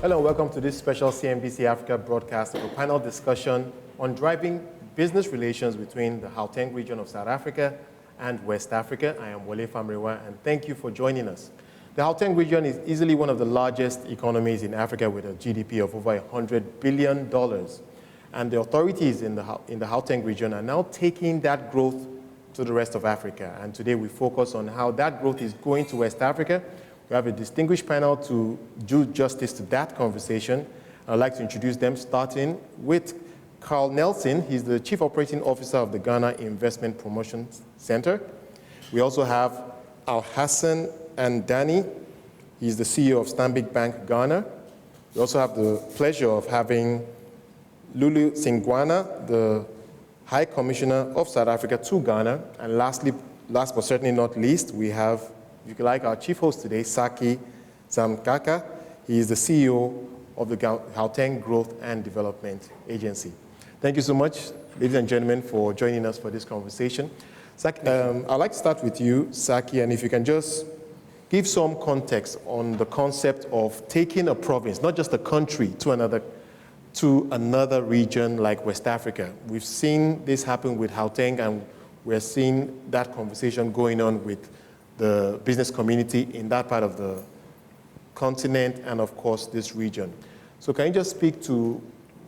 Hello, welcome to this special CNBC Africa broadcast of a panel discussion on driving business relations between the Gauteng region of South Africa and West Africa. I am Wole Famurewa, and thank you for joining us. The Gauteng region is easily one of the largest economies in Africa with a GDP of over $100 billion. And the authorities in the Gauteng region are now taking that growth to the rest of Africa. And today we focus on how that growth is going to West Africa. We have a distinguished panel to do justice to that conversation. I'd like to introduce them, starting with Carl Nelson. He's the Chief Operating Officer of the Ghana Investment Promotion Center. We also have Al Hassan and Danny. He's the CEO of Stanbic Bank Ghana. We also have the pleasure of having Lulu Singwana, the High Commissioner of South Africa to Ghana. And last but certainly not least, we have, if you like, our chief host today, Saki Zamkaka. He is the CEO of the Gauteng Growth and Development Agency. Thank you so much, ladies and gentlemen, for joining us for this conversation. Saki, I'd like to start with you, Saki, and if you can just give some context on the concept of taking a province, not just a country, to another region like West Africa. We've seen this happen with Gauteng, and we're seeing that conversation going on with the business community in that part of the continent and, of course, this region. So can you just speak to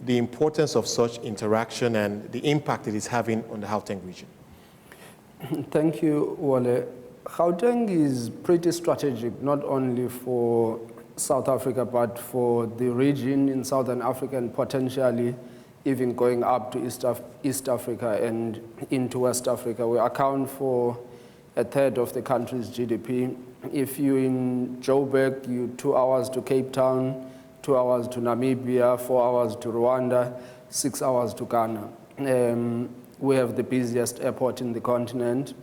the importance of such interaction and the impact it is having on the Gauteng region? Thank you, Wole. Gauteng is pretty strategic, not only for South Africa, but for the region in Southern Africa and potentially even going up to East Africa and into West Africa. We account for a third of the country's GDP. If you're in Joburg, you're 2 hours to Cape Town, 2 hours to Namibia, 4 hours to Rwanda, 6 hours to Ghana. We have the busiest airport in the continent.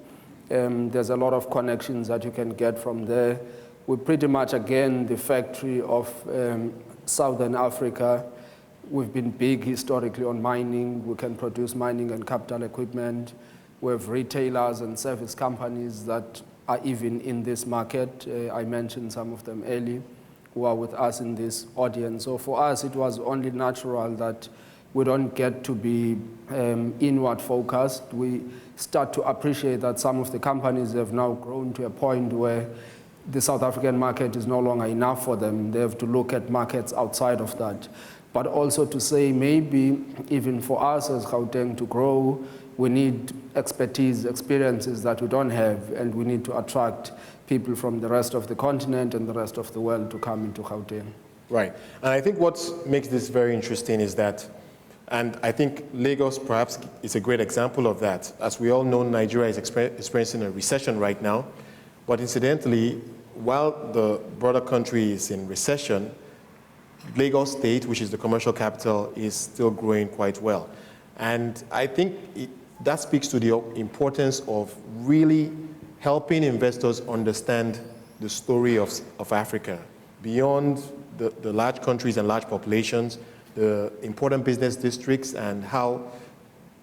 There's a lot of connections that you can get from there. We're pretty much, again, the factory of Southern Africa. We've been big historically on mining. We can produce mining and capital equipment. We have retailers and service companies that are even in this market. I mentioned some of them earlier who are with us in this audience. So for us, it was only natural that we don't get to be inward focused. We start to appreciate that some of the companies have now grown to a point where the South African market is no longer enough for them. They have to look at markets outside of that. But also to say maybe even for us as Gauteng to grow, we need expertise, experiences that we don't have, and we need to attract people from the rest of the continent and the rest of the world to come into Gauteng. Right. And I think what makes this very interesting is that, and I think Lagos perhaps is a great example of that. As we all know, Nigeria is experiencing a recession right now. But incidentally, while the broader country is in recession, Lagos State, which is the commercial capital, is still growing quite well. And I think that speaks to the importance of really helping investors understand the story of Africa. Beyond the large countries and large populations, the important business districts and how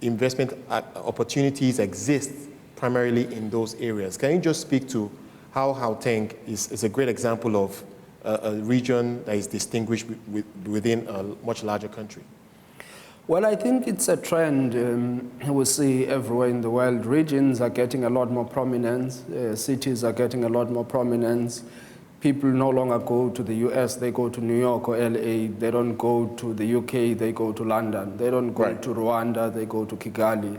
investment opportunities exist primarily in those areas. Can you just speak to how Gauteng is a great example of a region that is distinguished within a much larger country? Well, I think it's a trend we see everywhere in the world. Regions are getting a lot more prominence. Cities are getting a lot more prominence. People no longer go to the US, they go to New York or LA. They don't go to the UK, they go to London. They don't go to Rwanda, they go to Kigali.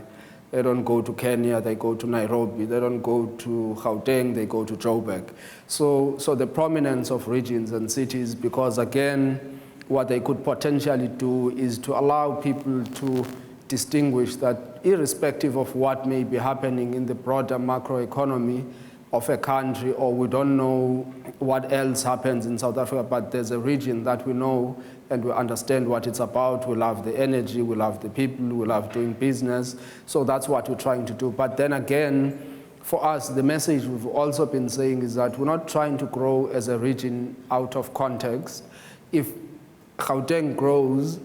They don't go to Kenya, they go to Nairobi. They don't go to Gauteng, they go to Joburg. So the prominence of regions and cities, because again, what they could potentially do is to allow people to distinguish that irrespective of what may be happening in the broader macroeconomy of a country, or we don't know what else happens in South Africa, but there's a region that we know and we understand what it's about. We love the energy, we love the people, we love doing business. So that's what we're trying to do. But then again, for us, the message we've also been saying is that we're not trying to grow as a region out of context. If Gauteng grows,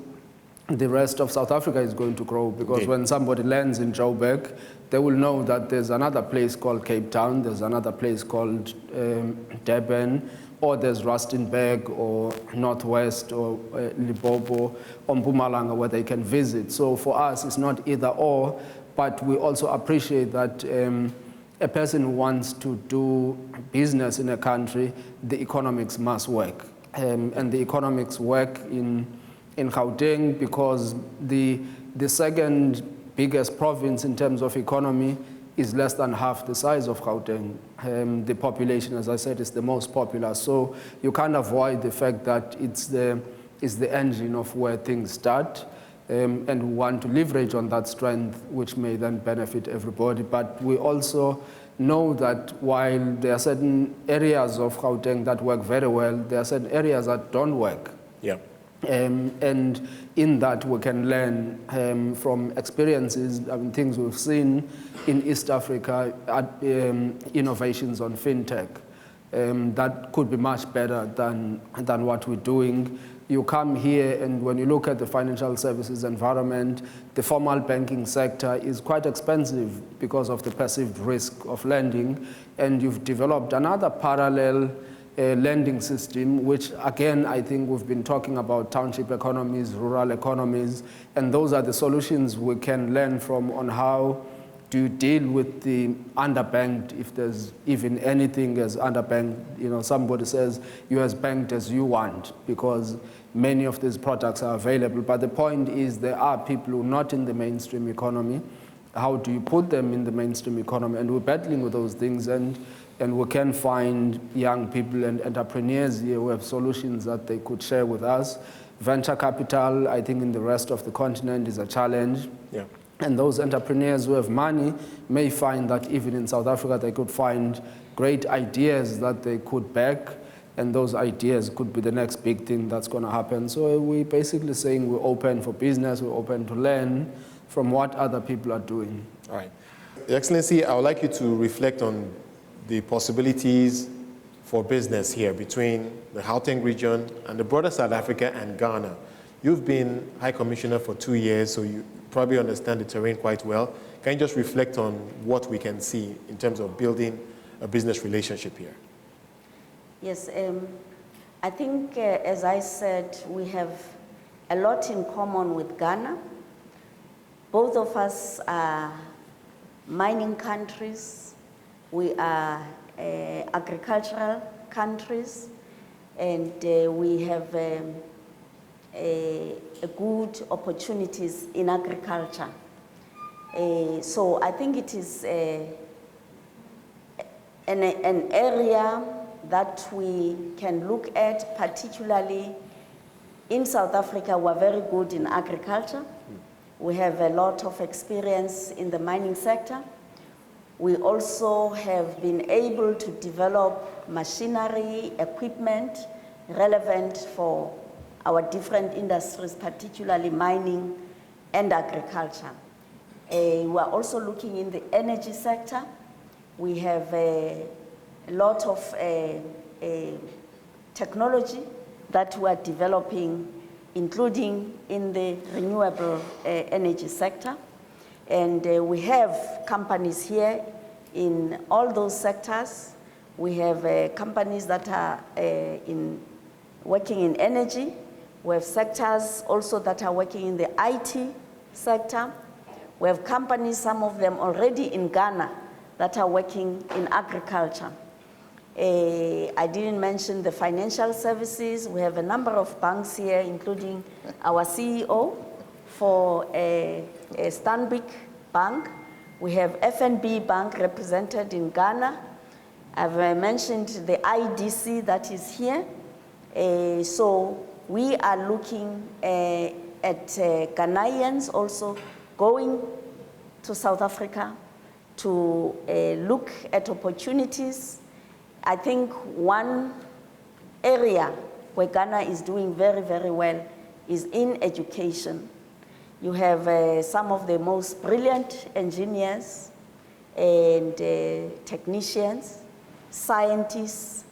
the rest of South Africa is going to grow, because Indeed. when somebody lands in Joburg, they will know that there's another place called Cape Town, there's another place called Durban, or there's Rustenburg or Northwest or Limpopo or Mpumalanga where they can visit. So for us, it's not either or, but we also appreciate that a person who wants to do business in a country, the economics must work. And the economics work in Gauteng because the second biggest province in terms of economy is less than half the size of Gauteng. The population, as I said, is the most popular. So you can't avoid the fact that it's the engine of where things start. And we want to leverage on that strength, which may then benefit everybody. But we also know that while there are certain areas of Gauteng that work very well, there are certain areas that don't work. Yeah. And in that we can learn from experiences, things we've seen in East Africa, innovations on fintech that could be much better than what we're doing. You come here and when you look at the financial services environment, the formal banking sector is quite expensive because of the perceived risk of lending, and you've developed another parallel lending system, which again, I think we've been talking about township economies, rural economies, and those are the solutions we can learn from on how do you deal with the underbanked, if there's even anything as underbanked. You know, somebody says you're as banked as you want because many of these products are available. But the point is there are people who are not in the mainstream economy. How do you put them in the mainstream economy? And we're battling with those things, and we can find young people and entrepreneurs here who have solutions that they could share with us. Venture capital, I think in the rest of the continent is a challenge. Yeah. And those entrepreneurs who have money may find that even in South Africa they could find great ideas that they could back, and those ideas could be the next big thing that's going to happen. So we're basically saying we're open for business, we're open to learn from what other people are doing. All right. Your Excellency, I would like you to reflect on the possibilities for business here between the Gauteng region and the broader South Africa and Ghana. You've been High Commissioner for 2 years, so you probably understand the terrain quite well. Can you just reflect on what we can see in terms of building a business relationship here? Yes, I think, as I said, we have a lot in common with Ghana. Both of us are mining countries. We are agricultural countries, and we have good opportunities in agriculture. So I think it is an area that we can look at, particularly in South Africa. We're very good in agriculture. We have a lot of experience in the mining sector. We also have been able to develop machinery, equipment relevant for our different industries, particularly mining and agriculture. We're also looking in the energy sector. We have a lot of technology that we're developing, including in the renewable energy sector. And we have companies here in all those sectors. We have companies that are working in energy. We have sectors also that are working in the IT sector. We have companies, some of them already in Ghana, that are working in agriculture. I didn't mention the financial services. We have a number of banks here, including our CEO for Stanbic Bank. We have FNB Bank represented in Ghana. I've mentioned the IDC that is here. So we are looking at Ghanaians also going to South Africa to look at opportunities. I think one area where Ghana is doing very, very well is in education. You have some of the most brilliant engineers and technicians, scientists,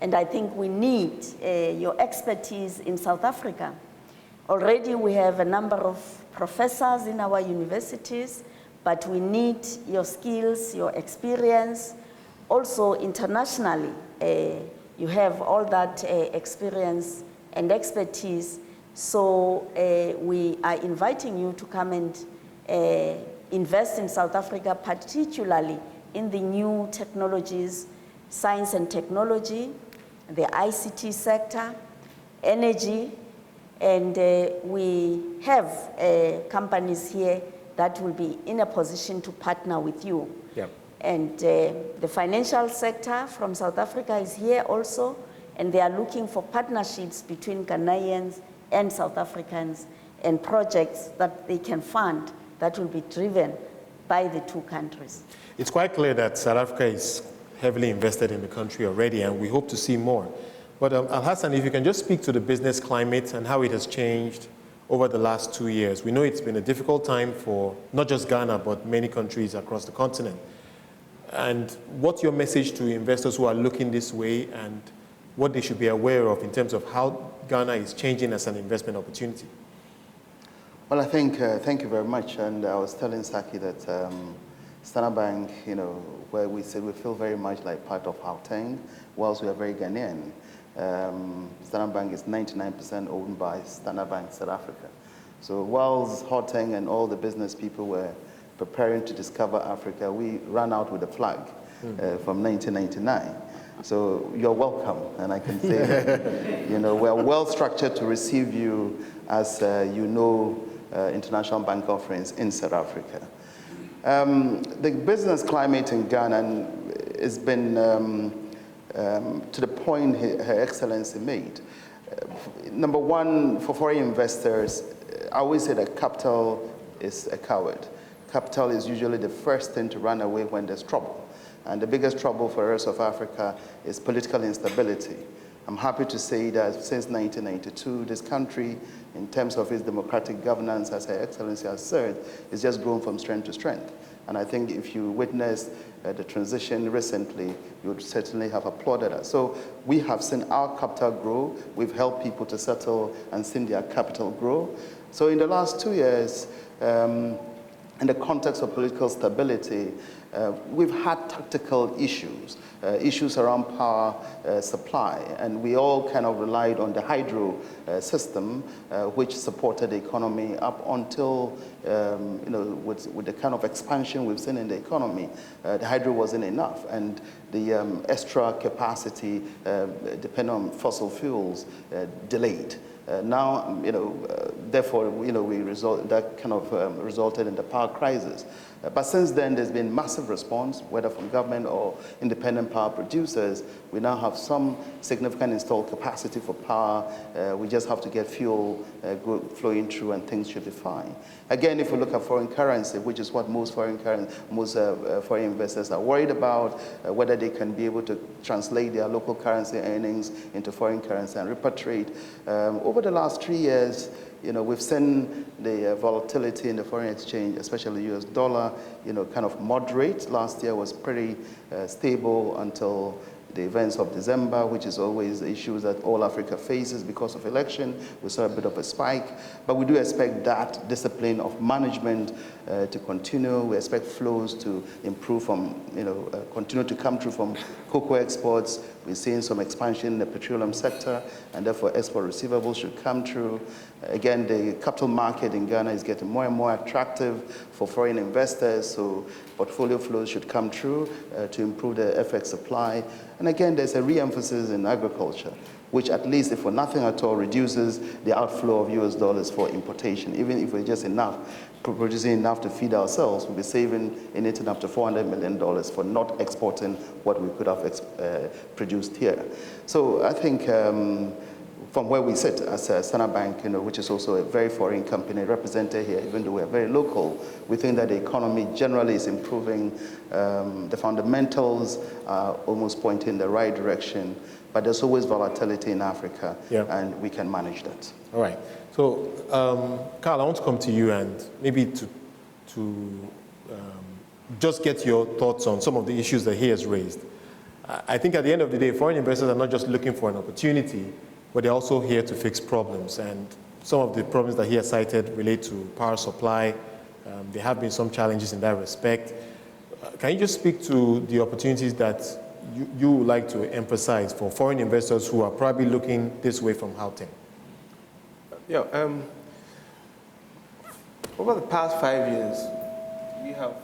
and I think we need your expertise in South Africa. Already we have a number of professors in our universities, but we need your skills, your experience. Also internationally, you have all that experience and expertise. So we are inviting you to come and invest in South Africa, particularly in the new technologies, science and technology, the ICT sector, energy, and we have companies here that will be in a position to partner with you. Yep. And the financial sector from South Africa is here also, and they are looking for partnerships between Ghanaians and South Africans and projects that they can fund that will be driven by the two countries. It's quite clear that South Africa is heavily invested in the country already, and we hope to see more. But Al-Hassan, if you can just speak to the business climate and how it has changed over the last 2 years. We know it's been a difficult time for not just Ghana, but many countries across the continent. And what's your message to investors who are looking this way, and what they should be aware of in terms of how Ghana is changing as an investment opportunity? Well, I think, thank you very much. And I was telling Saki that Standard Bank, you know, where we said we feel very much like part of Gauteng, whilst we are very Ghanaian. Standard Bank is 99% owned by Standard Bank South Africa. So whilst Gauteng and all the business people were preparing to discover Africa, we ran out with a flag from 1999. So you're welcome, and I can say that, you know, we're well structured to receive you as you know international bank offerings in South Africa. The business climate in Ghana has been to the point Her Excellency made. Number one, for foreign investors, I always say that capital is a coward. Capital is usually the first thing to run away when there's trouble. And the biggest trouble for the rest of Africa is political instability. I'm happy to say that since 1992, this country, in terms of its democratic governance, as Her Excellency has said, is just grown from strength to strength. And I think if you witnessed the transition recently, you would certainly have applauded us. So we have seen our capital grow. We've helped people to settle and seen their capital grow. So in the last 2 years, in the context of political stability, we've had tactical issues, issues around power supply, and we all kind of relied on the hydro system, which supported the economy up until, you know, with the kind of expansion we've seen in the economy, the hydro wasn't enough, and the extra capacity, depending on fossil fuels, delayed. Now, you know, therefore, you know, that kind of resulted in the power crisis. But since then, there's been massive response, whether from government or independent power producers. We now have some significant installed capacity for power. We just have to get fuel flowing through, and things should be fine. Again, if we look at foreign currency, which is what most foreign investors are worried about, whether they can be able to translate their local currency earnings into foreign currency and repatriate. Over the last 3 years, you know, we've seen the volatility in the foreign exchange, especially the US dollar, you know, kind of moderate. Last year was pretty stable until the events of December, which is always the issues that all Africa faces because of election. We saw a bit of a spike, but we do expect that discipline of management to continue. We expect flows to improve from, you know, continue to come through from cocoa exports. We're seeing some expansion in the petroleum sector, and therefore export receivables should come through. Again, the capital market in Ghana is getting more and more attractive for foreign investors, so portfolio flows should come through to improve the FX supply. And again, there's a re-emphasis in agriculture, which at least, if for nothing at all, reduces the outflow of US dollars for importation. Even if we're just producing enough to feed ourselves, we'll be saving anything up to $400 million for not exporting what we could have produced here. So I think from where we sit as a Standard Bank, you know, which is also a very foreign company represented here, even though we're very local, we think that the economy generally is improving. The fundamentals are almost pointing in the right direction, but there's always volatility in Africa, and we can manage that. All right. So, Carl, I want to come to you and maybe to just get your thoughts on some of the issues that he has raised. I think at the end of the day, foreign investors are not just looking for an opportunity, but they're also here to fix problems. And some of the problems that he has cited relate to power supply. There have been some challenges in that respect. Can you just speak to the opportunities that you would like to emphasize for foreign investors who are probably looking this way from Gauteng? Yeah, over the past 5 years, we have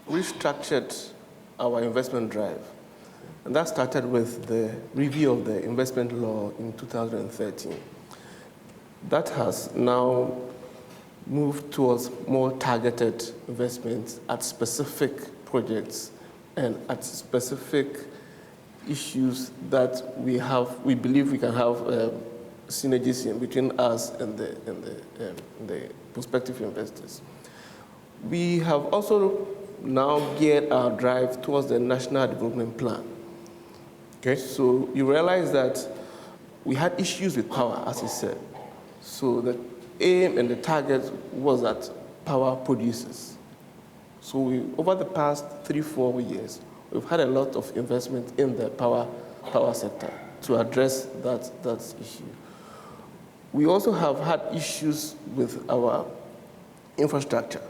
restructured our investment drive. And that started with the review of the investment law in 2013. That has now moved towards more targeted investments at specific projects and at specific issues that we believe we can have synergies in between us and the prospective investors. We have also now geared our drive towards the National Development Plan. Okay. So you realize that we had issues with power, as he said. So the aim and the target was at power producers. So over the past 3-4 years, we've had a lot of investment in the power sector to address that issue. We also have had issues with our infrastructure.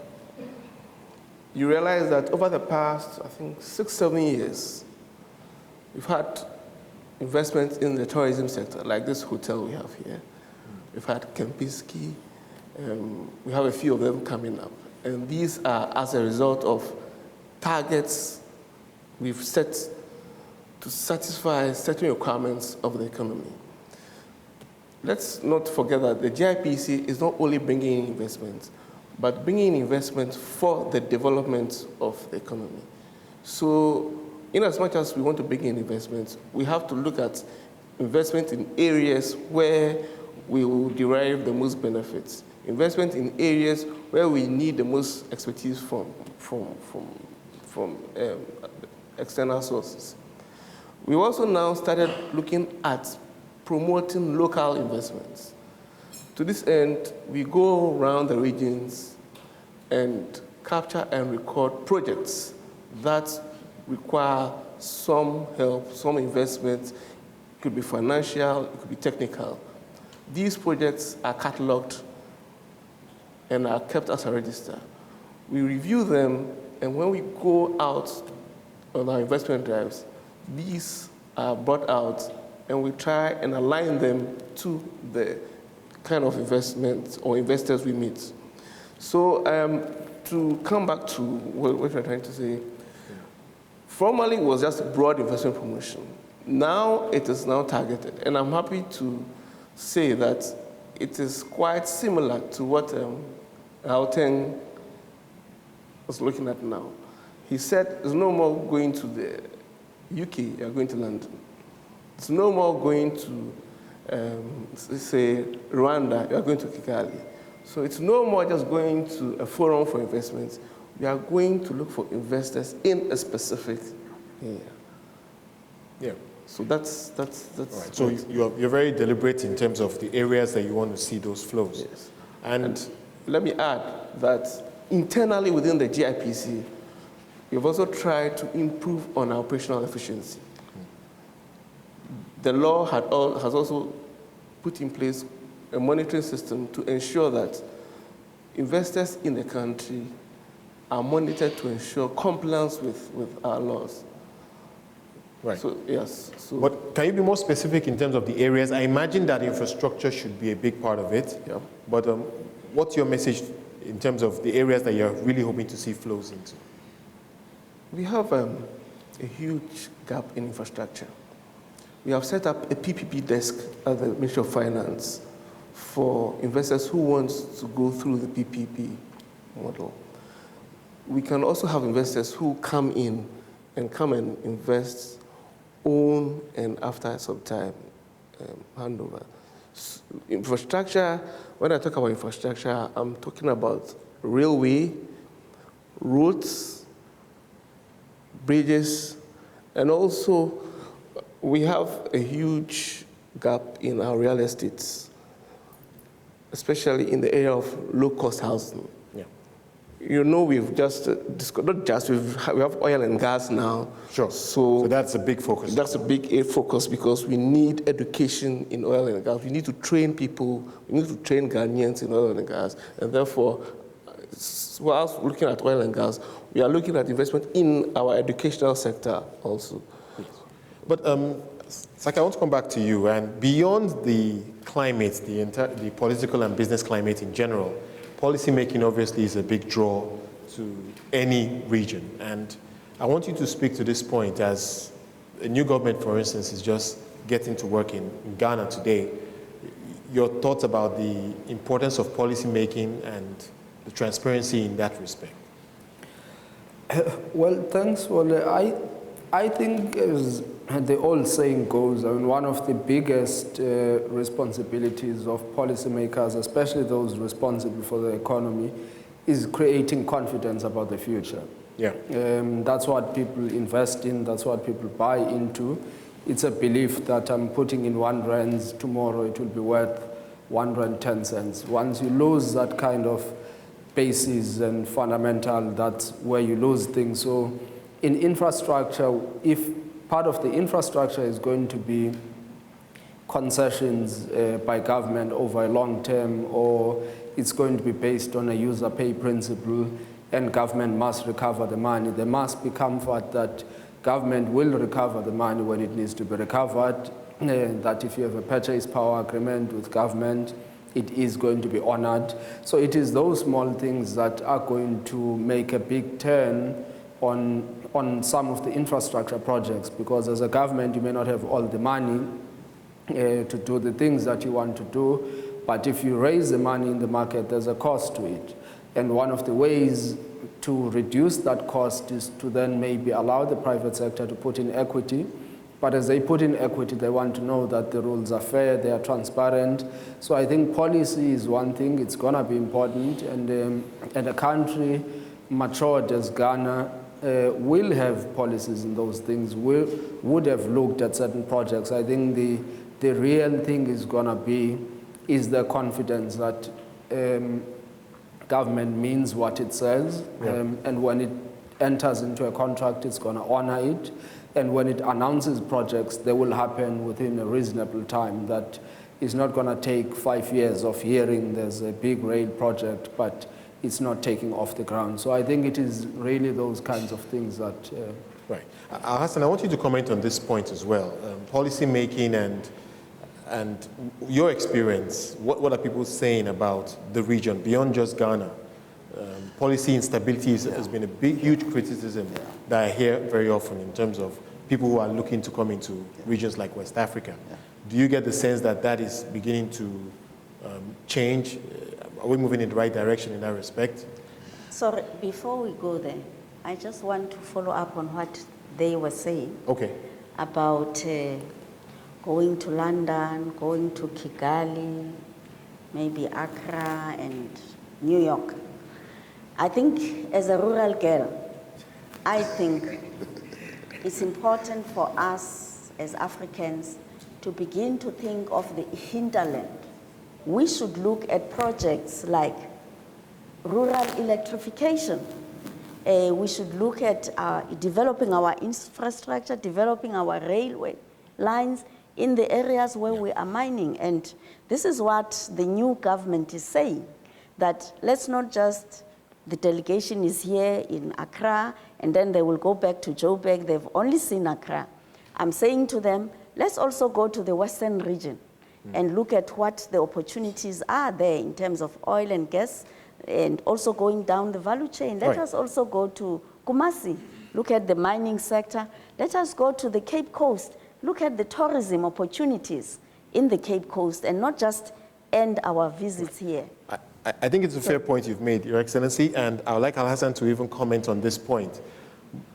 You realize that over the past, I think, 6-7 years, we've had investments in the tourism sector, like this hotel we have here. We've had Kempinski. We have a few of them coming up. And these are as a result of targets we've set to satisfy certain requirements of the economy. Let's not forget that the GIPC is not only bringing in investments, but bringing in investment for the development of the economy. So in as much as we want to bring in investments, we have to look at investment in areas where we will derive the most benefits, investment in areas where we need the most expertise from external sources. We also now started looking at promoting local investments. To this end, we go around the regions and capture and record projects that require some help, some investment. It could be financial, it could be technical. These projects are cataloged and are kept as a register. We review them, and when we go out on our investment drives, these are brought out, and we try and align them to the kind of investment or investors we meet. So to come back to what we're trying to say, formerly it was just broad investment promotion. Now it is now targeted, and I'm happy to say that it is quite similar to what Gauteng was looking at now. He said, there's no more going to the UK, you're going to London. It's no more going to, say, Rwanda, you're going to Kigali. So it's no more just going to a forum for investments. We are going to look for investors in a specific area. Yeah. So that's all right. So you're very deliberate in terms of the areas that you want to see those flows. Yes. And let me add that internally within the GIPC, we've also tried to improve on our operational efficiency. The law has also put in place a monitoring system to ensure that investors in the country are monitored to ensure compliance with our laws. right. So, yes. So, But can you be more specific in terms of the areas? I imagine that infrastructure should be a big part of it. yeah. But what's your message in terms of the areas that you're really hoping to see flows into? We have a huge gap in infrastructure. We have set up a PPP desk at the Ministry of Finance for investors who want to go through the PPP model. We can also have investors who come in and invest, own, and after some time, hand over. Infrastructure, when I talk about infrastructure, I'm talking about railway, roads, bridges, and also we have a huge gap in our real estates, especially in the area of low-cost housing. Yeah. You know, we've just we have oil and gas now. Sure. So that's a big focus. That's a big focus because we need education in oil and gas. We need to train people. We need to train Ghanaians in oil and gas. And therefore, whilst looking at oil and gas, we are looking at investment in our educational sector also. Yes. But Saki, I want to come back to you. And beyond the climate, the political and business climate in general, policy making obviously is a big draw to any region. And I want you to speak to this point as a new government, for instance, is just getting to work in Ghana today. Your thoughts about the importance of policy making and the transparency in that respect? Well, thanks, Wole. I think, as the old saying goes, I mean, one of the biggest responsibilities of policymakers, especially those responsible for the economy, is creating confidence about the future. Yeah. That's what people invest in, that's what people buy into. It's a belief that I'm putting in 1 rand, tomorrow it will be worth 1 rand 10 cents. Once you lose that kind of basis and fundamental, that's where you lose things. So in infrastructure, if part of the infrastructure is going to be concessions by government over a long term, or it's going to be based on a user pay principle, and government must recover the money, there must be comfort that government will recover the money when it needs to be recovered, that if you have a purchase power agreement with government, it is going to be honored. So it is those small things that are going to make a big turn on some of the infrastructure projects, because as a government you may not have all the money to do the things that you want to do, but if you raise the money in the market, there's a cost to it. And one of the ways to reduce that cost is to then maybe allow the private sector to put in equity. But as they put in equity, they want to know that the rules are fair, they are transparent. So I think policy is one thing, it's gonna be important. And a country matured as Ghana will have policies in those things, would have looked at certain projects. I think the real thing is gonna be, is the confidence that government means what it says, and when it enters into a contract, it's going to honor it, and when it announces projects, they will happen within a reasonable time. That is not going to take 5 years of hearing there's a big rail project, but it's not taking off the ground. So I think it is really those kinds of things that... Right. Hassan, I want you to comment on this point as well. Policy making and your experience, what are people saying about the region beyond just Ghana? Policy instability has been a huge criticism that I hear very often in terms of people who are looking to come into regions like West Africa. Do you get the sense that that is beginning to change? Are we moving in the right direction in that respect? Sorry, before we go there, I just want to follow up on what they were saying. Okay. About going to London, going to Kigali, maybe Accra and New York. I think as a rural girl, I think it's important for us as Africans to begin to think of the hinterland. We should look at projects like rural electrification. We should look at developing our infrastructure, developing our railway lines in the areas where we are mining. And this is what the new government is saying, that let's not just, the delegation is here in Accra, and then they will go back to Joburg. They've only seen Accra. I'm saying to them, let's also go to the Western region and look at what the opportunities are there in terms of oil and gas, and also going down the value chain. Let us also go to Kumasi, look at the mining sector. Let us go to the Cape Coast, look at the tourism opportunities in the Cape Coast, and not just end our visits here. I think it's a fair point you've made, Your Excellency, and I would like Al-Hassan to even comment on this point.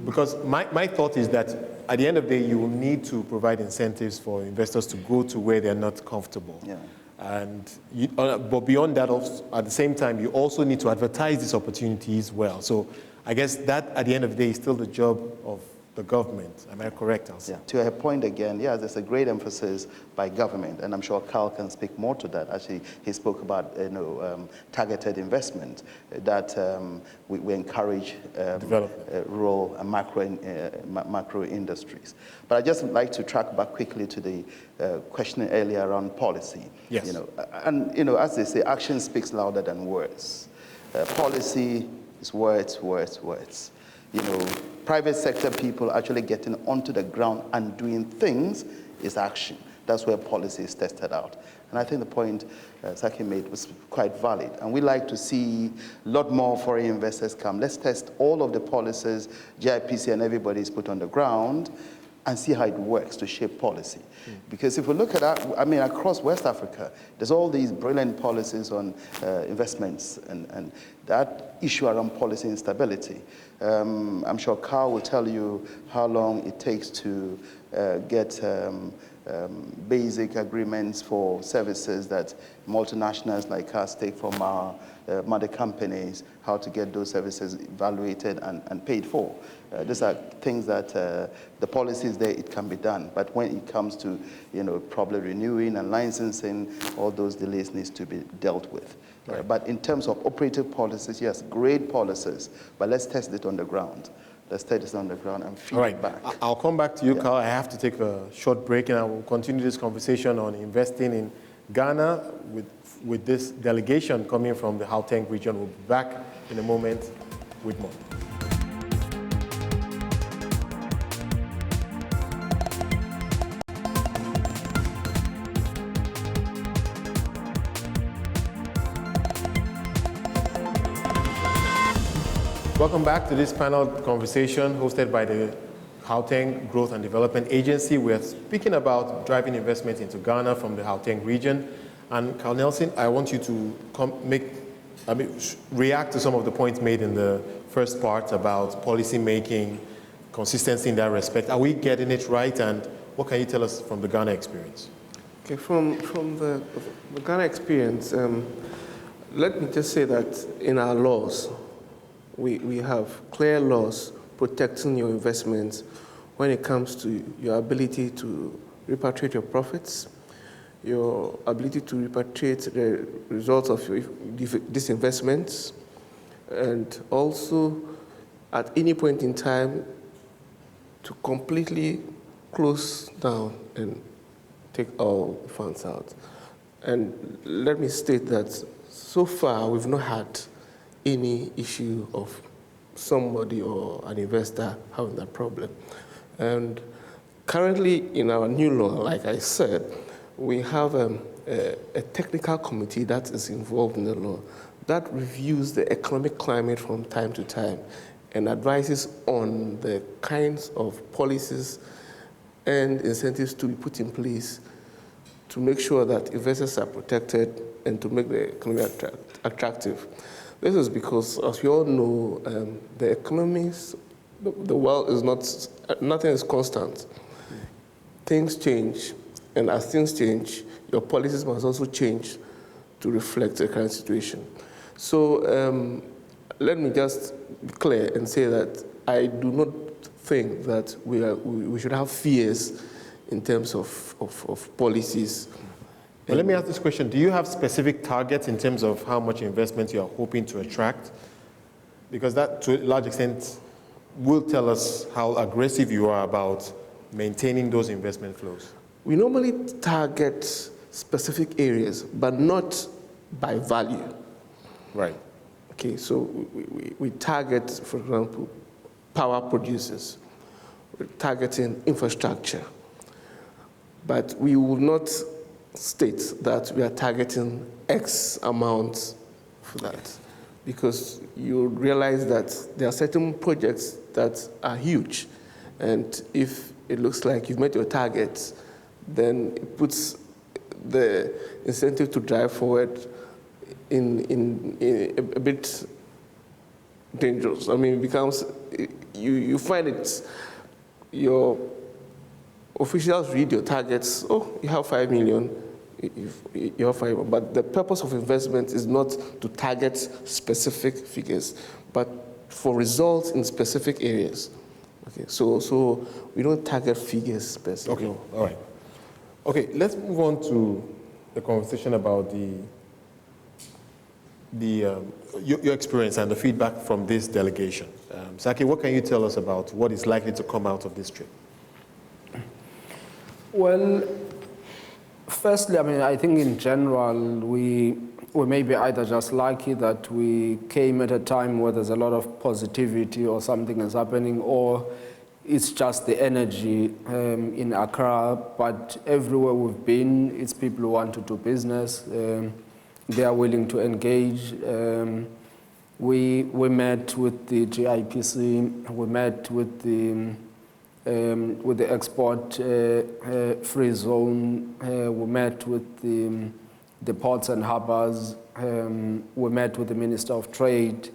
Because my thought is that at the end of the day, you will need to provide incentives for investors to go to where they're not comfortable. Yeah. And but beyond that, at the same time, you also need to advertise these opportunities well. So I guess that, at the end of the day, is still the job of the government. Am I correct, Elsie? Yeah. To her point again, yes, there's a great emphasis by government, and I'm sure Carl can speak more to that. Actually, he spoke about targeted investment that we encourage rural and macro industries. But I'd just like to track back quickly to the question earlier around policy. Yes. As they say, action speaks louder than words. Policy is words, words, words. Private sector people actually getting onto the ground and doing things is action. That's where policy is tested out. And I think the point Saki made was quite valid. And we like to see a lot more foreign investors come. Let's test all of the policies GIPC and everybody is put on the ground and see how it works to shape policy. Because if we look at that, across West Africa, there's all these brilliant policies on investments and that issue around policy instability. I'm sure Carl will tell you how long it takes to get basic agreements for services that multinationals like us take from our mother companies, how to get those services evaluated and paid for. These are things that the policy is there, it can be done. But when it comes to, probably renewing and licensing, all those delays needs to be dealt with. Right. But in terms of operative policies, yes, great policies, but let's test it on the ground. Let's test it on the ground and feed it back. I'll come back to you, Carl. I have to take a short break, and I will continue this conversation on investing in Ghana with this delegation coming from the Gauteng region. We'll be back in a moment with more. Welcome back to this panel conversation hosted by the Gauteng Growth and Development Agency. We are speaking about driving investment into Ghana from the Gauteng region. And Carl Nelson, I want you to react to some of the points made in the first part about policy making, consistency in that respect. Are we getting it right? And what can you tell us from the Ghana experience? Okay, from the Ghana experience, let me just say that in our laws, we have clear laws protecting your investments when it comes to your ability to repatriate your profits, your ability to repatriate the results of these investments, and also at any point in time to completely close down and take all funds out. And let me state that so far we've not had any issue of somebody or an investor having that problem. And currently in our new law, like I said, we have a technical committee that is involved in the law that reviews the economic climate from time to time and advises on the kinds of policies and incentives to be put in place to make sure that investors are protected and to make the economy attractive. This is because, as we all know, the economies, the world is nothing is constant. Things change, and as things change, your policies must also change to reflect the current situation. So let me just be clear and say that I do not think that we should have fears in terms of policies. Well, let me ask this question. Do you have specific targets in terms of how much investment you are hoping to attract? Because that, to a large extent, will tell us how aggressive you are about maintaining those investment flows. We normally target specific areas, but not by value. Right. Okay, so we target, for example, power producers. We're targeting infrastructure. But we will not state that we are targeting X amount for that, because you realize that there are certain projects that are huge, and if it looks like you've met your targets, then it puts the incentive to drive forward in a bit dangerous. I mean, it becomes, you find it, your officials read your targets, oh, you have 5 million, you have 5, but the purpose of investment is not to target specific figures, but for results in specific areas. Okay, so we don't target figures per se. Okay, No. all right. Okay, let's move on to the conversation about your experience and the feedback from this delegation. Saki, what can you tell us about what is likely to come out of this trip? Well, firstly, I mean, I think in general, we may be either just lucky that we came at a time where there's a lot of positivity or something is happening, or it's just the energy in Accra. But everywhere we've been, it's people who want to do business. They are willing to engage. We met with the GIPC, we met with the export free zone, we met with the ports and harbors, we met with the Minister of Trade,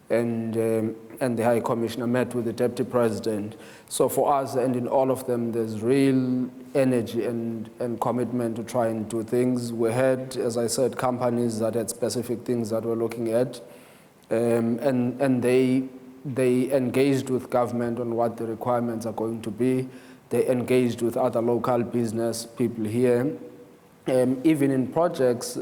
and the High Commissioner, met with the Deputy President. So for us, and in all of them, there's real energy and commitment to try and do things. We had, as I said, companies that had specific things that we're looking at, and they engaged with government on what the requirements are going to be. They engaged with other local business people here, even in projects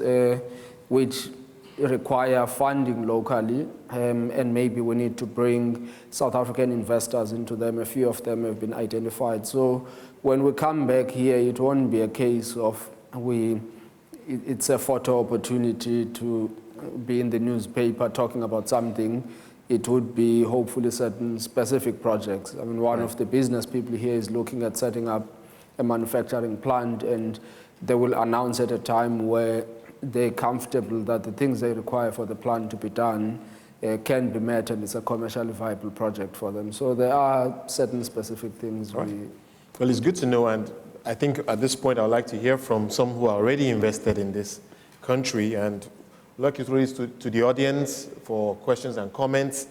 which require funding locally, and maybe we need to bring South African investors into them. A few of them have been identified. So when we come back here, it won't be a case of it's a photo opportunity to be in the newspaper talking about something. It would be hopefully certain specific projects. I mean, one of the business people here is looking at setting up a manufacturing plant, and they will announce at a time where they're comfortable that the things they require for the plant to be done can be met, and it's a commercially viable project for them. So there are certain specific things Well, it's good to know, and I think at this point I'd like to hear from some who are already invested in this country, and I'd like you to raise to the audience for questions and comments.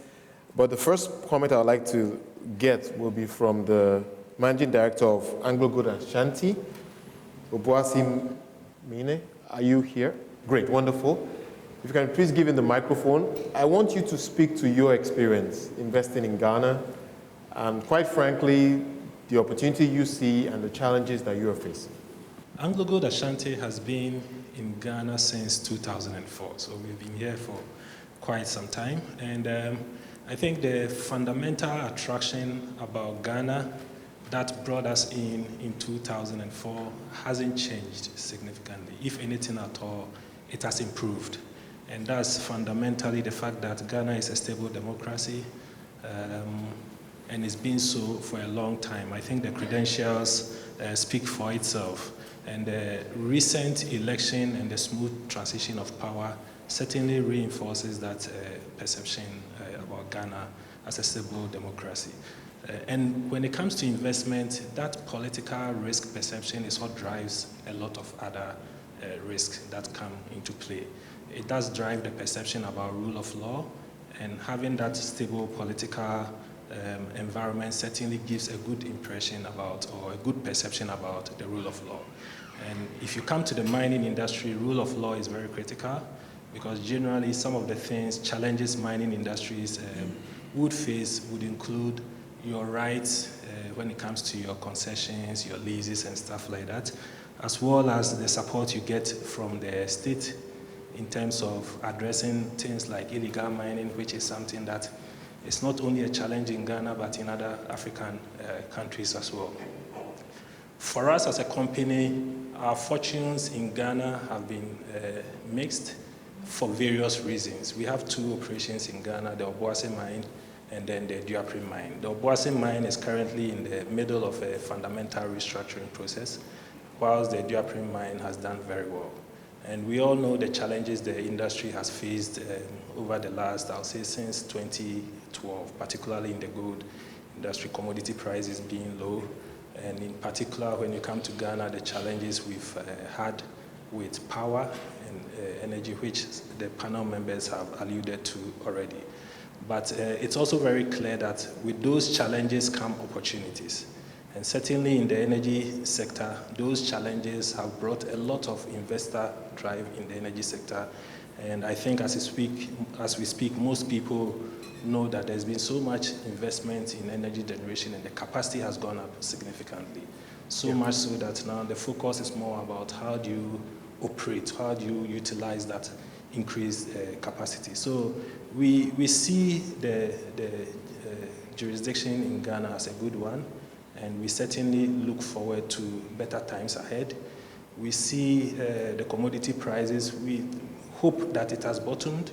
But the first comment I'd like to get will be from the Managing Director of Anglo Good Ashanti, Obuasi Mine. Are you here? Great, wonderful. If you can please give him the microphone. I want you to speak to your experience investing in Ghana, and quite frankly, the opportunity you see and the challenges that you are facing. Anglo Good Ashanti has been in Ghana since 2004, so we've been here for quite some time. And I think the fundamental attraction about Ghana that brought us in 2004 hasn't changed significantly. If anything at all, it has improved. And that's fundamentally the fact that Ghana is a stable democracy, and it's been so for a long time. I think the credentials speak for itself. And the recent election and the smooth transition of power certainly reinforces that perception about Ghana as a stable democracy. And when it comes to investment, that political risk perception is what drives a lot of other risks that come into play. It does drive the perception about rule of law, and having that stable political environment certainly gives a good impression about, or a good perception about, the rule of law. And if you come to the mining industry, rule of law is very critical, because generally some of the challenges mining industries would face would include your rights when it comes to your concessions, your leases and stuff like that, as well as the support you get from the state in terms of addressing things like illegal mining, which is something that is not only a challenge in Ghana, but in other African countries as well. For us as a company, our fortunes in Ghana have been mixed for various reasons. We have two operations in Ghana, the Obuasi mine and then the Duapre mine. The Obuasi mine is currently in the middle of a fundamental restructuring process, whilst the Duapre mine has done very well. And we all know the challenges the industry has faced over the last, I'll say, since 2012, particularly in the gold industry, commodity prices being low. And in particular, when you come to Ghana, the challenges we've had with power and energy, which the panel members have alluded to already. But it's also very clear that with those challenges come opportunities. And certainly in the energy sector, those challenges have brought a lot of investor drive in the energy sector. And I think as we speak, most people know that there's been so much investment in energy generation and the capacity has gone up significantly. So much so that now the focus is more about how do you operate, how do you utilize that increased capacity. So we see the jurisdiction in Ghana as a good one, and we certainly look forward to better times ahead. We see the commodity prices, we hope that it has bottomed,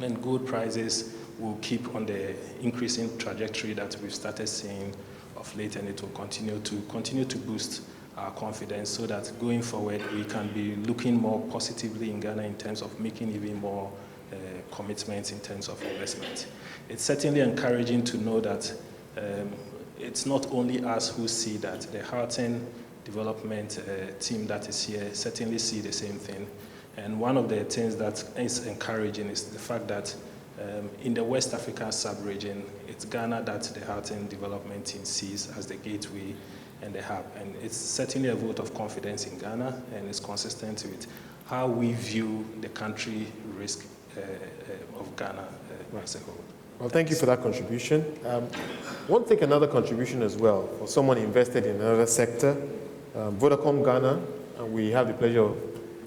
and gold prices will keep on the increasing trajectory that we've started seeing of late, and it will continue to boost our confidence so that going forward we can be looking more positively in Ghana in terms of making even more commitments in terms of investment. It's certainly encouraging to know that it's not only us who see that. The Gauteng development team that is here certainly see the same thing. And one of the things that is encouraging is the fact that in the West African sub-region, it's Ghana that the Gauteng development team sees as the gateway and the hub. And it's certainly a vote of confidence in Ghana, and it's consistent with how we view the country risk of Ghana as a whole. Well, thank you for that contribution. I want to take another contribution as well for someone invested in another sector, Vodacom Ghana, and we have the pleasure of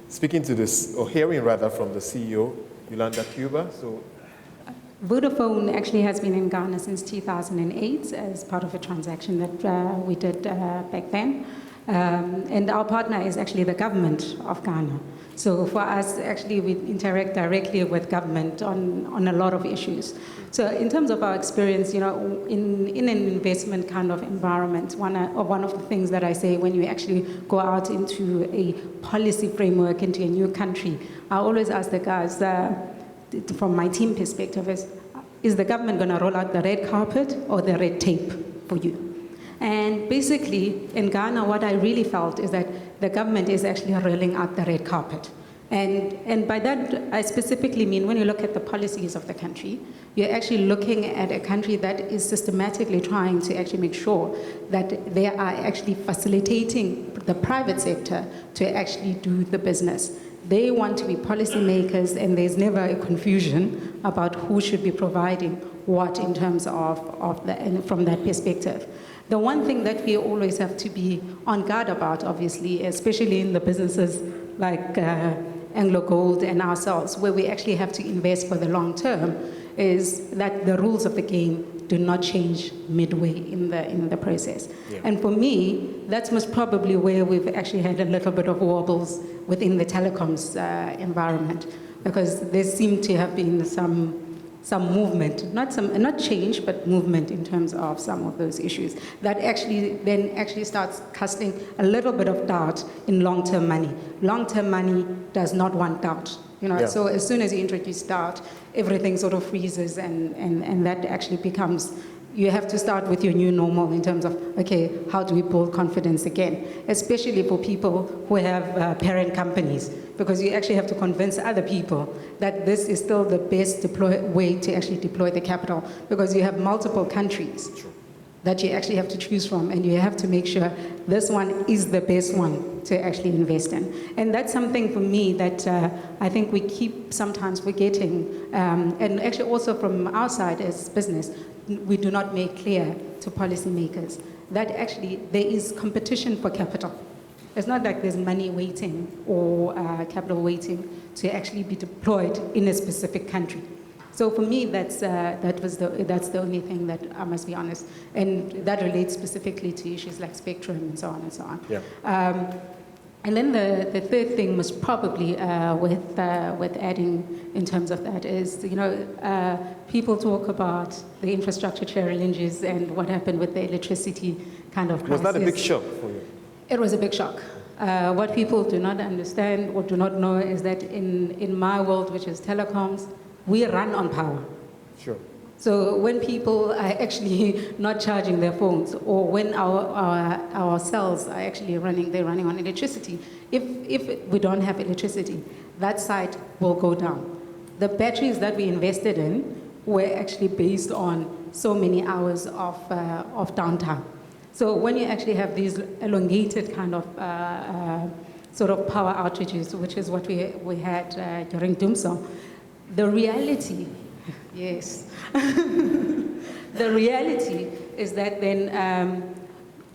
speaking to this, or hearing rather, from the CEO, Yolanda Cuba. So, Vodafone actually has been in Ghana since 2008 as part of a transaction that we did back then. And our partner is actually the government of Ghana. So for us, actually, we interact directly with government on a lot of issues. So in terms of our experience, in an investment kind of environment, one of the things that I say when you actually go out into a policy framework, into a new country, I always ask the guys, from my team perspective, is the government going to roll out the red carpet or the red tape for you? And basically, in Ghana, what I really felt is that the government is actually rolling out the red carpet. And by that, I specifically mean when you look at the policies of the country, you're actually looking at a country that is systematically trying to actually make sure that they are actually facilitating the private sector to actually do the business. They want to be policymakers, and there's never a confusion about who should be providing what in terms of from that perspective. The one thing that we always have to be on guard about, obviously, especially in the businesses like Anglo Gold and ourselves, where we actually have to invest for the long term, is that the rules of the game do not change midway in the process. Yeah. And for me, that's most probably where we've actually had a little bit of wobbles within the telecoms environment, because there seemed to have been some movement, not change, but movement in terms of some of those issues that actually starts casting a little bit of doubt in long-term money. Long-term money does not want doubt. Yeah. So as soon as you introduce doubt, everything sort of freezes, and that actually becomes, you have to start with your new normal in terms of, okay, how do we build confidence again? Especially for people who have parent companies, because you actually have to convince other people that this is still the best way to actually deploy the capital, because you have multiple countries that you actually have to choose from, and you have to make sure this one is the best one to actually invest in. And that's something for me that I think we keep sometimes forgetting, and actually also from our side as business, we do not make clear to policymakers that actually there is competition for capital. It's not like there's money waiting or capital waiting to actually be deployed in a specific country. So for me, that's the only thing that I must be honest, and that relates specifically to issues like spectrum and so on and so on. Yeah. And then the third thing was probably with adding in terms of that is, people talk about the infrastructure challenges and what happened with the electricity kind of crisis. Was that a big shock for you? It was a big shock. What people do not understand or do not know is that in my world, which is telecoms, we run on power. Sure. So when people are actually not charging their phones, or when our cells are actually they're running on electricity, if we don't have electricity, that site will go down. The batteries that we invested in were actually based on so many hours of downtime. So when you actually have these elongated kind of sort of power outages, which is what we had during Dumso. The reality, yes, the reality is that then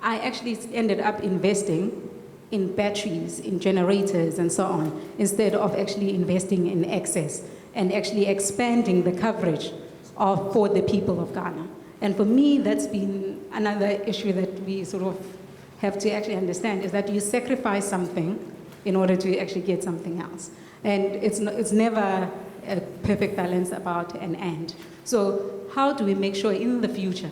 I actually ended up investing in batteries, in generators, and so on, instead of actually investing in excess and actually expanding the coverage for the people of Ghana. And for me, that's been another issue that we sort of have to actually understand, is that you sacrifice something in order to actually get something else. And it's never a perfect balance about an and. So how do we make sure in the future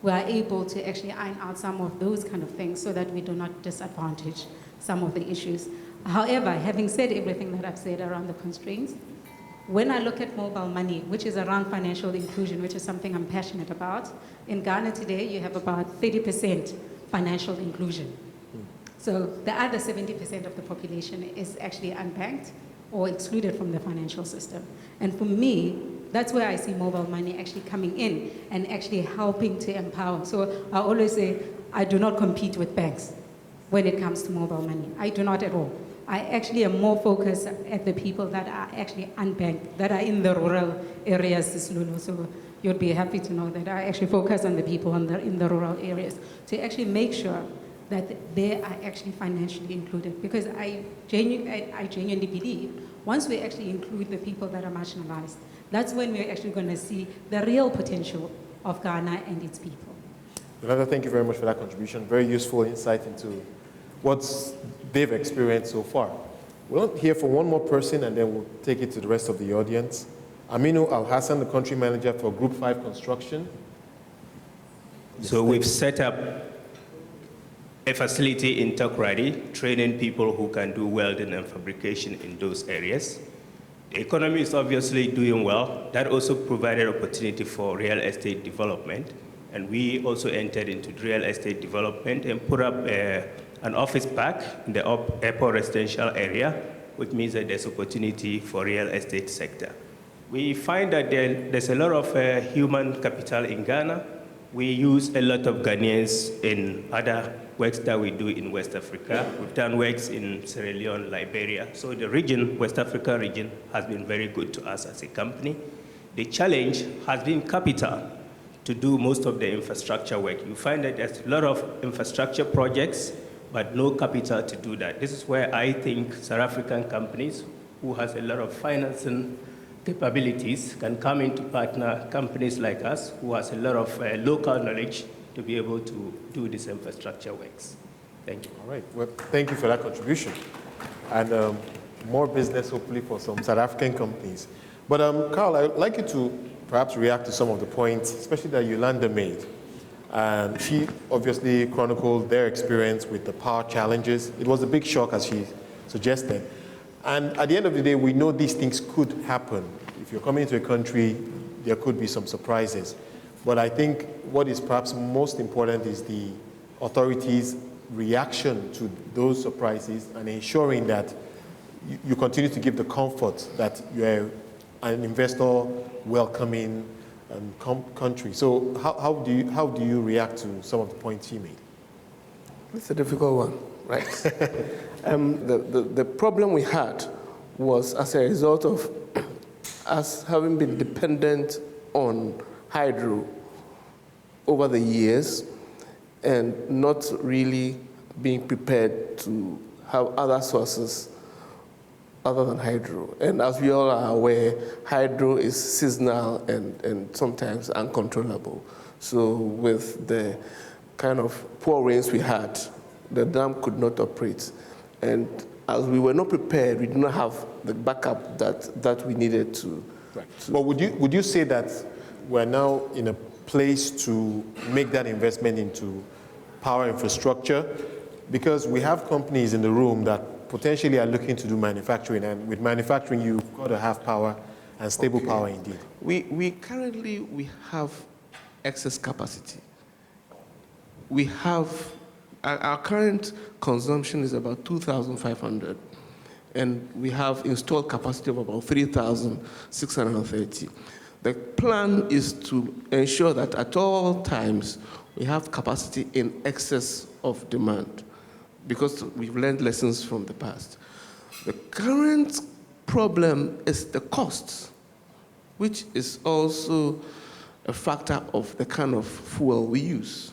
we are able to actually iron out some of those kind of things so that we do not disadvantage some of the issues? However, having said everything that I've said around the constraints, when I look at mobile money, which is around financial inclusion, which is something I'm passionate about, in Ghana today, you have about 30% financial inclusion. So the other 70% of the population is actually unbanked or excluded from the financial system. And for me, that's where I see mobile money actually coming in and actually helping to empower. So I always say, I do not compete with banks when it comes to mobile money. I do not at all. I actually am more focused at the people that are actually unbanked, that are in the rural areas, Sislulu. So you'd be happy to know that I actually focus on the people in the rural areas to actually make sure that they are actually financially included. Because I genuinely believe once we actually include the people that are marginalized, that's when we're actually going to see the real potential of Ghana and its people. Yolanda, thank you very much for that contribution. Very useful insight into what they've experienced so far. We'll hear from one more person and then we'll take it to the rest of the audience. Aminu Al-Hassan, the country manager for Group 5 Construction. So we've set up a facility in Takoradi, training people who can do welding and fabrication in those areas. The economy is obviously doing well. That also provided opportunity for real estate development. And we also entered into real estate development and put up an office park in the airport residential area, which means that there's opportunity for real estate sector. We find that there's a lot of human capital in Ghana. We use a lot of Ghanaians in other works that we do in West Africa. We've done works in Sierra Leone, Liberia. So the region, West Africa region, has been very good to us as a company. The challenge has been capital to do most of the infrastructure work. You find that there's a lot of infrastructure projects, but no capital to do that. This is where I think South African companies who has a lot of financing capabilities can come in to partner companies like us who has a lot of local knowledge to be able to do this infrastructure works. Thank you. All right, well, thank you for that contribution. And more business, hopefully, for some South African companies. But Carl, I'd like you to perhaps react to some of the points, especially that Yolanda made. And she obviously chronicled their experience with the power challenges. It was a big shock, as she suggested. And at the end of the day, we know these things could happen. If you're coming to a country, there could be some surprises. But I think what is perhaps most important is the authorities' reaction to those surprises and ensuring that you continue to give the comfort that you're an investor welcoming country. So how do you react to some of the points he made? It's a difficult one, right? The problem we had was as a result of us having been dependent on hydro over the years and not really being prepared to have other sources other than hydro. And as we all are aware, hydro is seasonal and sometimes uncontrollable. So with the kind of poor rains we had, the dam could not operate. And as we were not prepared, we did not have the backup that we needed to. Right. But would you say that we're now in a place to make that investment into power infrastructure? Because we have companies in the room that potentially are looking to do manufacturing, and with manufacturing, you've got to have power and stable power indeed. We currently have excess capacity. We have, our current consumption is about 2,500, and we have installed capacity of about 3,630. The plan is to ensure that at all times we have capacity in excess of demand. because we've learned lessons from the past. The current problem is the costs, which is also a factor of the kind of fuel we use.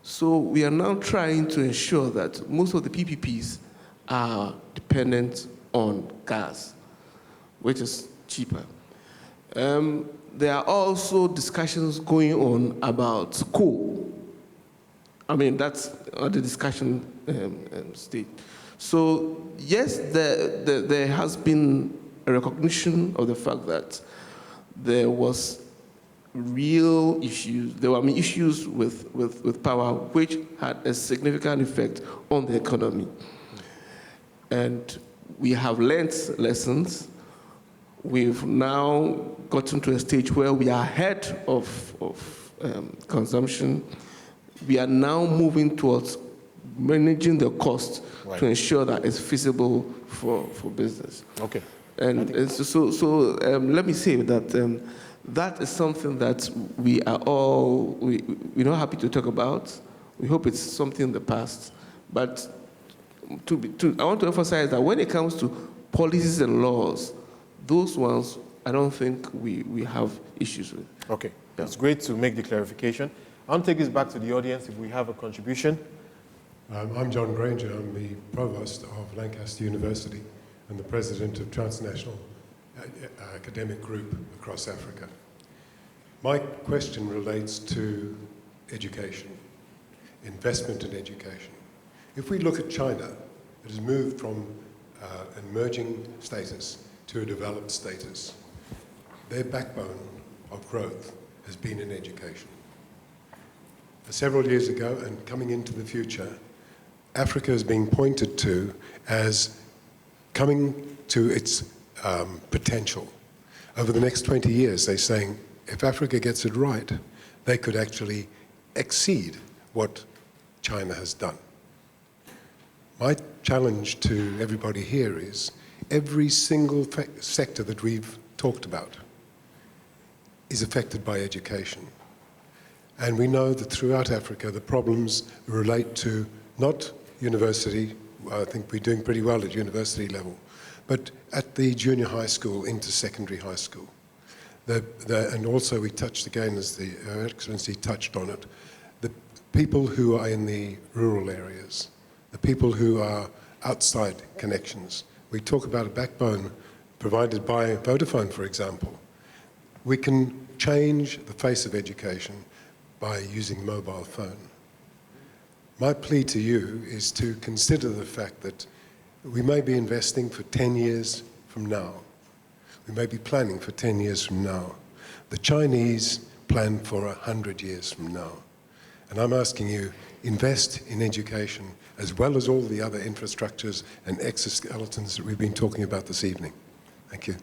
So we are now trying to ensure that most of the PPPs are dependent on gas, which is cheaper. There are also discussions going on about coal. I mean, that's the discussion stage. So yes, there has been a recognition of the fact that there was real issues. There were issues with power which had a significant effect on the economy. And we have learned lessons. We've now gotten to a stage where we are ahead of consumption. We are now moving towards managing the cost to ensure that it's feasible for business. Okay. And so let me say that that is something that we are all, we're not happy to talk about. We hope it's something in the past. But I want to emphasize that when it comes to policies and laws, those ones, I don't think we have issues with. Okay, that's great to make the clarification. I want to take this back to the audience if we have a contribution. I'm John Granger. I'm the provost of Lancaster University and the president of Transnational Academic Group across Africa. My question relates to education, investment in education. If we look at China, it has moved from an emerging status to a developed status. Their backbone of growth has been in education. Several years ago, and coming into the future, Africa is being pointed to as coming to its potential. Over the next 20 years, they're saying, if Africa gets it right, they could actually exceed what China has done. My challenge to everybody here is, every single sector that we've talked about is affected by education. And we know that throughout Africa, the problems relate to not university, I think we're doing pretty well at university level, but at the junior high school into secondary high school. And also we touched again, as Her Excellency touched on it, the people who are in the rural areas, the people who are outside connections. We talk about a backbone provided by Vodafone, for example. We can change the face of education by using mobile phone. My plea to you is to consider the fact that we may be investing for 10 years from now. We may be planning for 10 years from now. The Chinese plan for 100 years from now. And I'm asking you, invest in education as well as all the other infrastructures and exoskeletons that we've been talking about this evening. Thank you.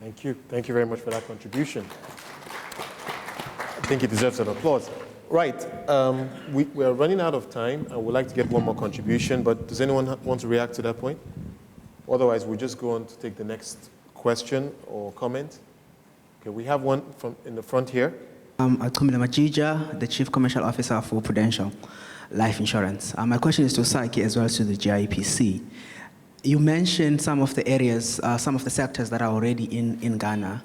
Thank you. Thank you very much for that contribution. I think it deserves an applause. Right, we are running out of time. I would like to get one more contribution, but does anyone want to react to that point? Otherwise, we'll just go on to take the next question or comment. Okay, we have one in the front here. Atumile Majija, the Chief Commercial Officer for Prudential Life Insurance. My question is to Saki as well as to the GIPC. You mentioned some of the areas, some of the sectors that are already in Ghana.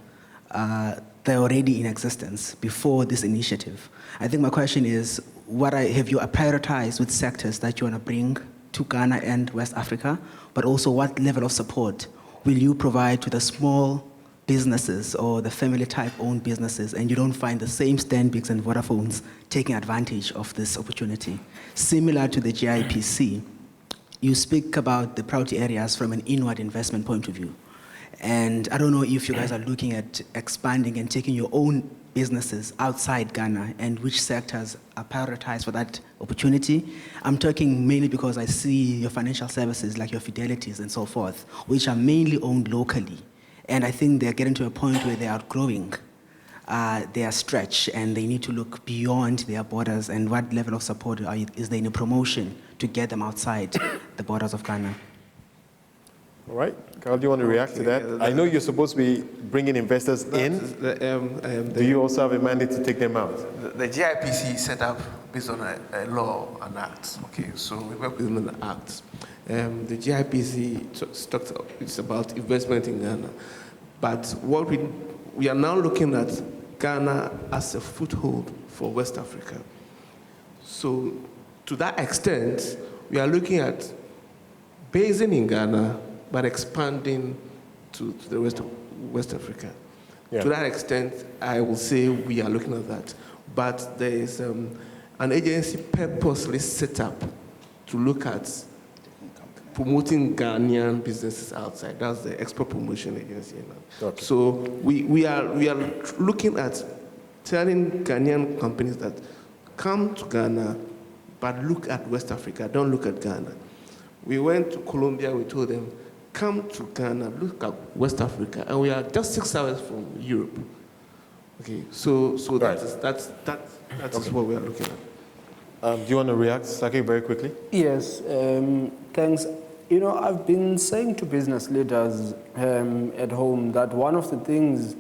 They're already in existence before this initiative. I think my question is, have you prioritized with sectors that you want to bring to Ghana and West Africa, but also what level of support will you provide to the small businesses or the family-type owned businesses, and you don't find the same Stanbics and Vodafones taking advantage of this opportunity? Similar to the GIPC, you speak about the priority areas from an inward investment point of view. And I don't know if you guys are looking at expanding and taking your own businesses outside Ghana, and which sectors are prioritized for that opportunity. I'm talking mainly because I see your financial services like your Fidelities and so forth, which are mainly owned locally. And I think they're getting to a point where they are outgrowing their stretch, and they need to look beyond their borders. And what level of support is there in a promotion to get them outside the borders of Ghana? All right. Carl, do you want to react to that? I know you're supposed to be bringing investors in. Do you also have a mandate to take them out? The GIPC is set up based on a law and act. Okay, so we work within the act. The GIPC talks it's about investment in Ghana, but what we are now looking at Ghana as a foothold for West Africa. So to that extent, we are looking at basing in Ghana, but expanding to the rest of West Africa. Yeah. To that extent, I will say we are looking at that. But there is an agency purposely set up to look at promoting Ghanaian businesses outside. That's the Export Promotion Agency. Okay. So we are looking at telling Ghanaian companies that come to Ghana, but look at West Africa, don't look at Ghana. We went to Colombia, we told them, come to Ghana, look at West Africa, and we are just 6 hours from Europe. Okay, so right. That's okay. What we are looking at. Do you want to react, Saki, very quickly? Yes, thanks. You know, I've been saying to business leaders at home that one of the things,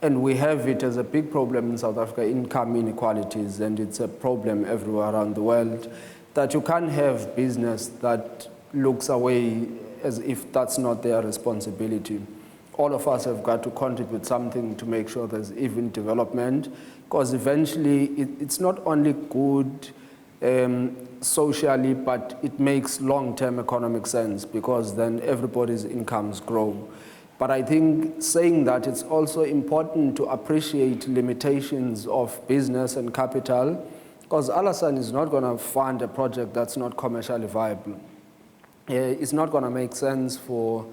and we have it as a big problem in South Africa, income inequalities, and it's a problem everywhere around the world, that you can't have business that looks away as if that's not their responsibility. All of us have got to contribute something to make sure there's even development, because eventually it's not only good socially, but it makes long-term economic sense, because then everybody's incomes grow. But I think saying that, it's also important to appreciate limitations of business and capital, because Alassane is not going to fund a project that's not commercially viable. It's not going to make sense for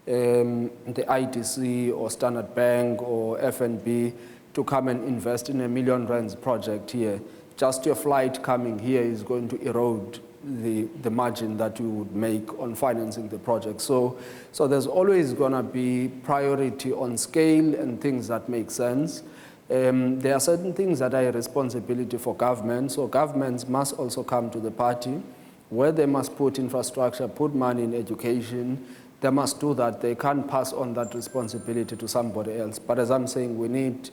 the IDC or Standard Bank or FNB to come and invest in R1 million project here. Just your flight coming here is going to erode the margin that you would make on financing the project. So there's always going to be priority on scale and things that make sense. There are certain things that are a responsibility for government, so governments must also come to the party, where they must put infrastructure, put money in education. They must do that. They can't pass on that responsibility to somebody else. But as I'm saying, we need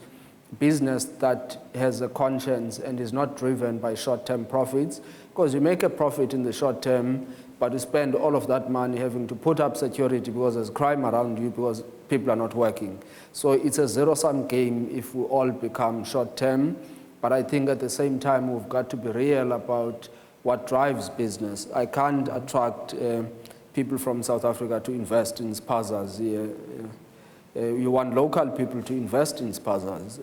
business that has a conscience and is not driven by short-term profits, because you make a profit in the short term, but you spend all of that money having to put up security because there's crime around you, because people are not working. So it's a zero-sum game if we all become short-term. But I think at the same time, we've got to be real about what drives business. I can't attract people from South Africa to invest in spazas. You want local people to invest in spazas.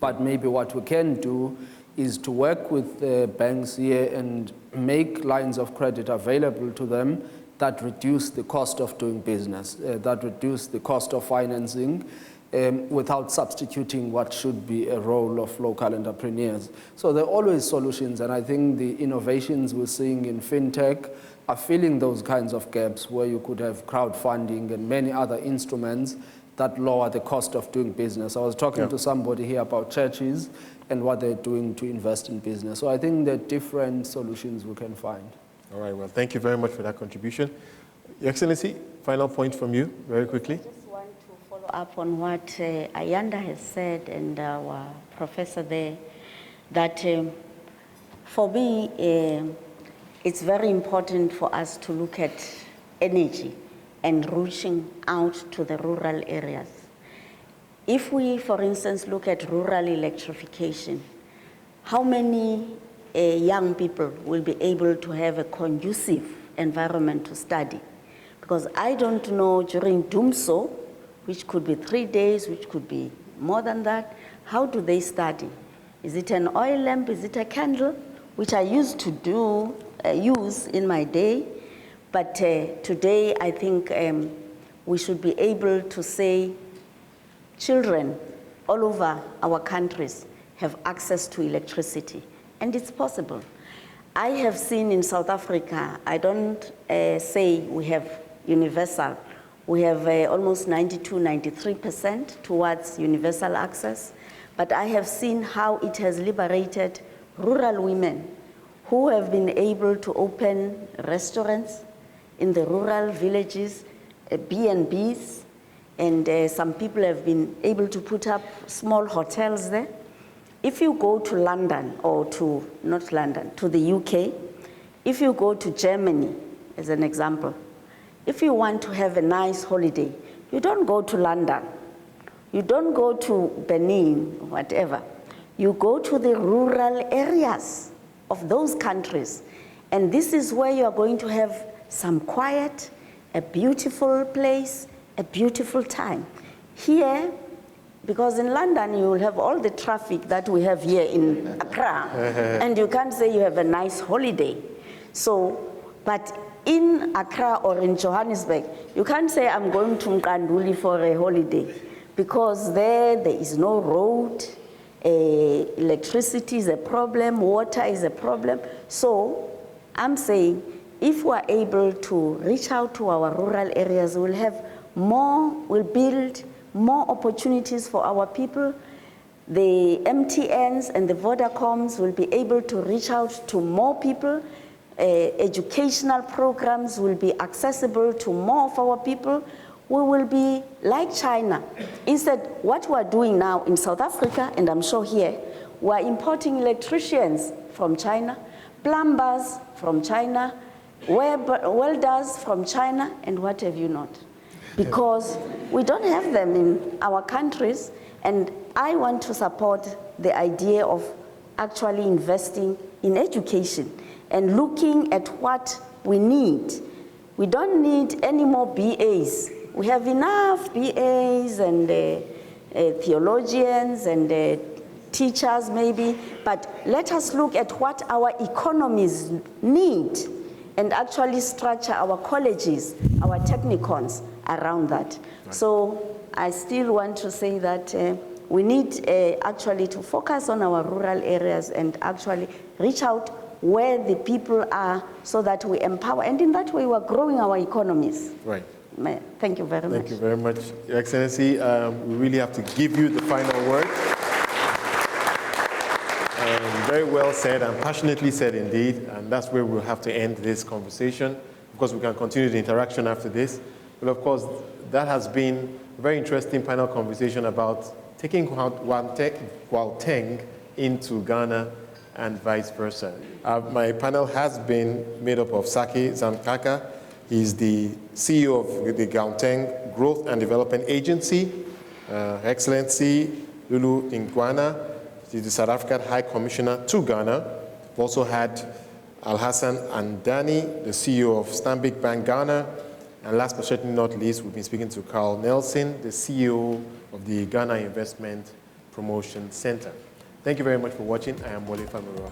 But maybe what we can do is to work with banks here and make lines of credit available to them that reduce the cost of doing business, that reduce the cost of financing, without substituting what should be a role of local entrepreneurs. So there are always solutions, and I think the innovations we're seeing in fintech are filling those kinds of gaps where you could have crowdfunding and many other instruments that lower the cost of doing business. I was talking to somebody here about churches and what they're doing to invest in business. So I think there are different solutions we can find. All right, well, thank you very much for that contribution. Your Excellency, final point from you, very quickly. Follow up on what Ayanda has said, and our professor there, that for me, it's very important for us to look at energy and reaching out to the rural areas. If we, for instance, look at rural electrification, how many young people will be able to have a conducive environment to study? Because I don't know, during Dumso, which could be 3 days, which could be more than that, how do they study? Is it an oil lamp? Is it a candle? Which I used to use in my day. But today, I think we should be able to say children all over our countries have access to electricity. And it's possible. I have seen in South Africa, I don't say we have universal. We have almost 92, 93% towards universal access. But I have seen how it has liberated rural women who have been able to open restaurants in the rural villages, B&Bs, and some people have been able to put up small hotels there. If you go to London, or to, not London, to the UK, if you go to Germany, as an example, if you want to have a nice holiday, you don't go to London, you don't go to Benin, whatever. You go to the rural areas of those countries. And this is where you are going to have some quiet, a beautiful place, a beautiful time. Here, because in London you will have all the traffic that we have here in Accra, and you can't say you have a nice holiday. So, but in Accra or in Johannesburg, you can't say I'm going to Mkanduli for a holiday, because there is no road, electricity is a problem, water is a problem. So I'm saying if we're able to reach out to our rural areas, we'll have more, we'll build more opportunities for our people. The MTNs and the Vodacoms will be able to reach out to more people. Educational programs will be accessible to more of our people. We will be like China. Instead, what we're doing now in South Africa, and I'm sure here, we're importing electricians from China, plumbers from China, welders from China, and what have you not. Because we don't have them in our countries, and I want to support the idea of actually investing in education and looking at what we need. We don't need any more BAs. We have enough BAs and theologians and teachers maybe, but let us look at what our economies need and actually structure our colleges, our technicons around that. Right. So I still want to say that we need actually to focus on our rural areas and actually reach out where the people are so that we empower, and in that way we're growing our economies. Right. Thank you very much. Thank you very much, Your Excellency. We really have to give you the final word. Very well said and passionately said indeed, and that's where we'll have to end this conversation. Of course, we can continue the interaction after this, but of course, that has been a very interesting panel conversation about taking Gauteng into Ghana and vice versa. My panel has been made up of Saki Zamkaka. He's the CEO of the Gauteng Growth and Development Agency. Her Excellency Lulu Ingwana, she's the South African High Commissioner to Ghana. We've also had Alhassan Andani, the CEO of Stanbic Bank Ghana. And last but certainly not least, we've been speaking to Carl Nelson, the CEO of the Ghana Investment Promotion Center. Thank you very much for watching. I am Wole Famurewa.